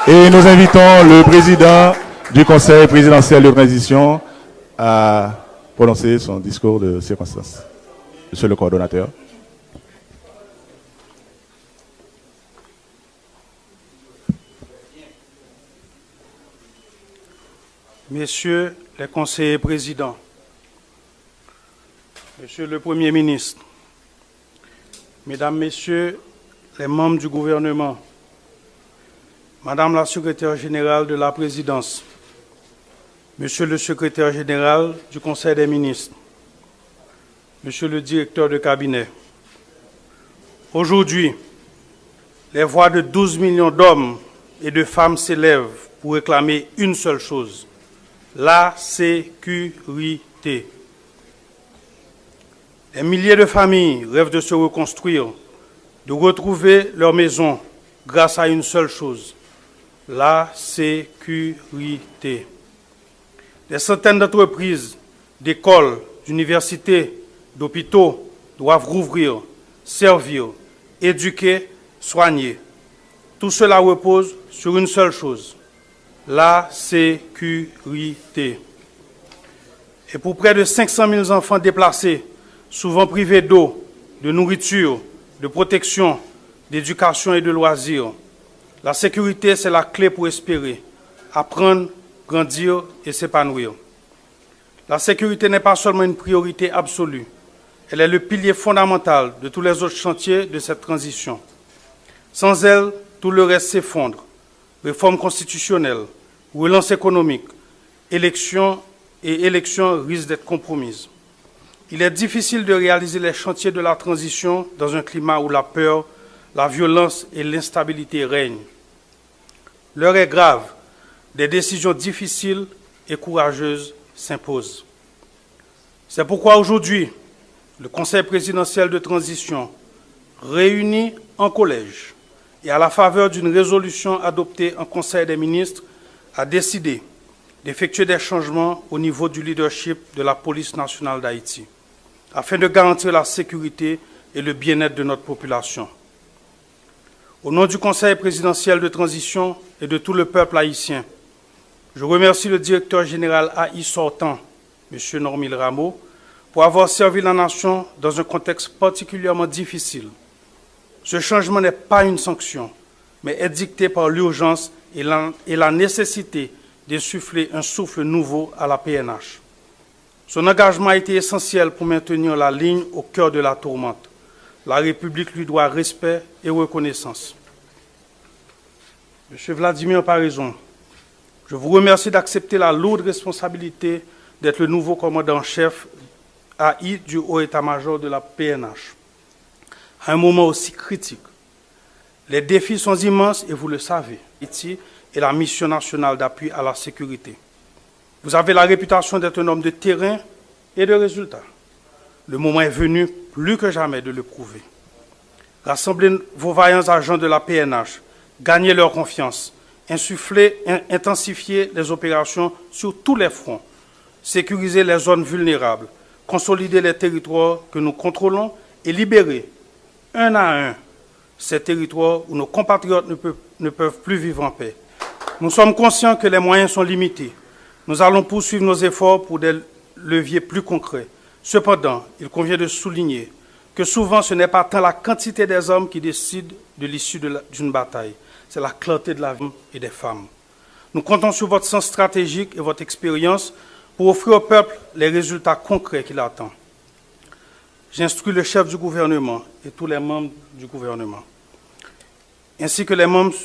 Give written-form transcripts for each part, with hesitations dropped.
Et nous invitons le président du Conseil présidentiel de transition à prononcer son discours de circonstance. Monsieur le coordonnateur. Messieurs les conseillers présidents, Monsieur le Premier ministre, Mesdames, Messieurs les membres du gouvernement, Madame la secrétaire générale de la présidence, Monsieur le secrétaire général du Conseil des ministres, Monsieur le directeur de cabinet, aujourd'hui, les voix de 12 millions d'hommes et de femmes s'élèvent pour réclamer une seule chose: la sécurité. Des milliers de familles rêvent de se reconstruire, de retrouver leur maison grâce à une seule chose: la sécurité. Des centaines d'entreprises, d'écoles, d'universités, d'hôpitaux doivent rouvrir, servir, éduquer, soigner. Tout cela repose sur une seule chose: la sécurité. Et pour près de 500 000 enfants déplacés, souvent privés d'eau, de nourriture, de protection, d'éducation et de loisirs, la sécurité, c'est la clé pour espérer, apprendre, grandir et s'épanouir. La sécurité n'est pas seulement une priorité absolue, elle est le pilier fondamental de tous les autres chantiers de cette transition. Sans elle, tout le reste s'effondre. Réforme constitutionnelle, relance économique, élections risquent d'être compromises. Il est difficile de réaliser les chantiers de la transition dans un climat où la peur, la violence et l'instabilité règnent. L'heure est grave, des décisions difficiles et courageuses s'imposent. C'est pourquoi aujourd'hui, le Conseil présidentiel de transition, réuni en collège et à la faveur d'une résolution adoptée en Conseil des ministres, a décidé d'effectuer des changements au niveau du leadership de la police nationale d'Haïti, afin de garantir la sécurité et le bien-être de notre population. Au nom du Conseil présidentiel de transition et de tout le peuple haïtien, je remercie le directeur général AI sortant, M. Normil Rameau, pour avoir servi la nation dans un contexte particulièrement difficile. Ce changement n'est pas une sanction, mais est dicté par l'urgence et la nécessité d'insuffler un souffle nouveau à la PNH. Son engagement a été essentiel pour maintenir la ligne au cœur de la tourmente. La République lui doit respect et reconnaissance. Monsieur Vladimir Paraison, je vous remercie d'accepter la lourde responsabilité d'être le nouveau commandant-chef AI du Haut État-major de la PNH. À un moment aussi critique, les défis sont immenses et vous le savez. Haïti est la mission nationale d'appui à la sécurité. Vous avez la réputation d'être un homme de terrain et de résultats. Le moment est venu, plus que jamais, de le prouver. Rassemblez vos vaillants agents de la PNH, gagnez leur confiance, intensifiez les opérations sur tous les fronts, sécurisez les zones vulnérables, consolidez les territoires que nous contrôlons et libérez, un à un, ces territoires où nos compatriotes ne peuvent plus vivre en paix. Nous sommes conscients que les moyens sont limités. Nous allons poursuivre nos efforts pour des leviers plus concrets. Cependant, il convient de souligner que souvent ce n'est pas tant la quantité des hommes qui décident de l'issue d'une bataille, c'est la clarté de la vie et des femmes. Nous comptons sur votre sens stratégique et votre expérience pour offrir au peuple les résultats concrets qu'il attend. J'instruis le chef du gouvernement et tous les membres du gouvernement, ainsi que les membres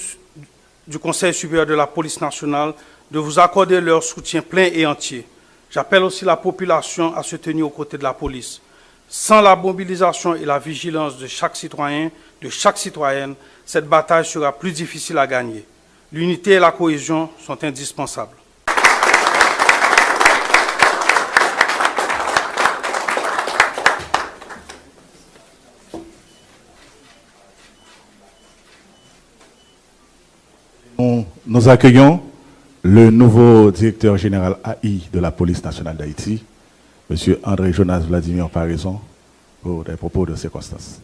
du Conseil supérieur de la police nationale, de vous accorder leur soutien plein et entier. J'appelle aussi la population à se tenir aux côtés de la police. Sans la mobilisation et la vigilance de chaque citoyen, de chaque citoyenne, cette bataille sera plus difficile à gagner. L'unité et la cohésion sont indispensables. Nous accueillons le nouveau directeur général AI de la police nationale d'Haïti, M. André Jonas Vladimir Paraison, pour des propos de circonstance.